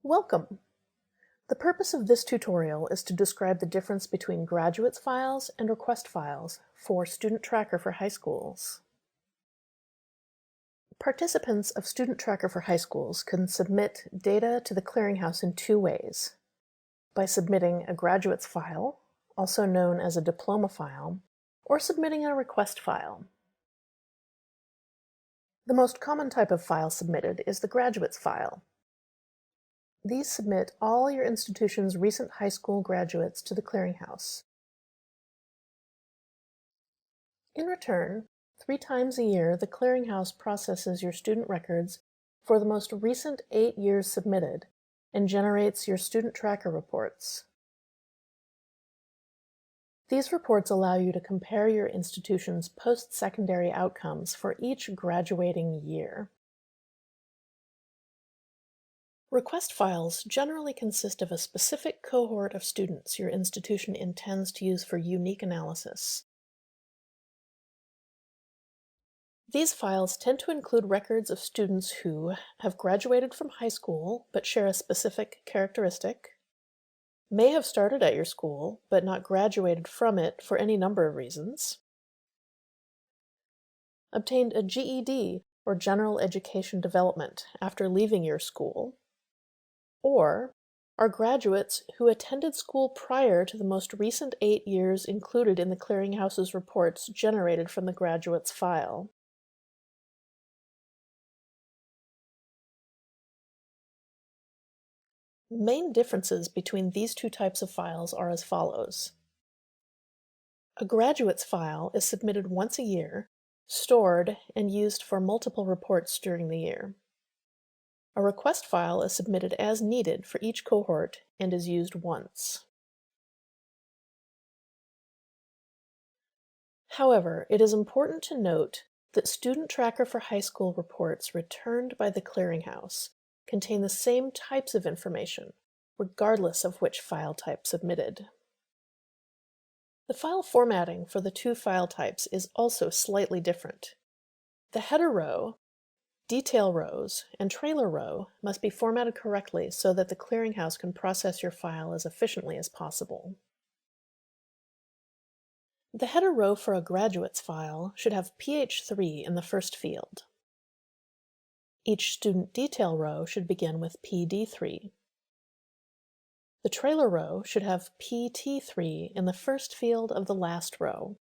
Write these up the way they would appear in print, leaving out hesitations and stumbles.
Welcome! The purpose of this tutorial is to describe the difference between graduates files and request files for StudentTracker for high schools. Participants of StudentTracker for high schools can submit data to the clearinghouse in two ways: by submitting a graduates file, also known as a diploma file, or submitting a request file. The most common type of file submitted is the graduates file. These submit all your institution's recent high school graduates to the clearinghouse. In return, 3 times a year, the clearinghouse processes your student records for the most recent 8 years submitted and generates your StudentTracker reports. These reports allow you to compare your institution's post-secondary outcomes for each graduating year. Request files generally consist of a specific cohort of students your institution intends to use for unique analysis. These files tend to include records of students who have graduated from high school but share a specific characteristic, may have started at your school but not graduated from it for any number of reasons, obtained a GED or General Education Development after leaving your school, or are graduates who attended school prior to the most recent 8 years included in the clearinghouse's reports generated from the graduates file. Main differences between these two types of files are as follows. A graduates file is submitted once a year, stored, and used for multiple reports during the year. A request file is submitted as needed for each cohort and is used once. However, it is important to note that StudentTracker for high school reports returned by the clearinghouse contain the same types of information, regardless of which file type submitted. The file formatting for the two file types is also slightly different. The header row, detail rows, and trailer row must be formatted correctly so that the clearinghouse can process your file as efficiently as possible. The header row for a graduates file should have PH3 in the first field. Each student detail row should begin with PD3. The trailer row should have PT3 in the first field of the last row.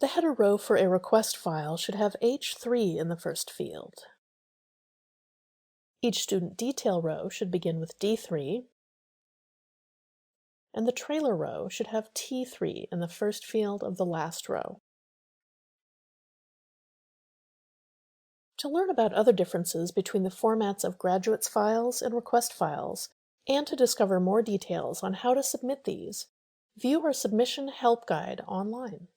The header row for a request file should have H3 in the first field. Each student detail row should begin with D3, and the trailer row should have T3 in the first field of the last row. To learn about other differences between the formats of graduates files and request files, and to discover more details on how to submit these, view our Submission Help Guide online.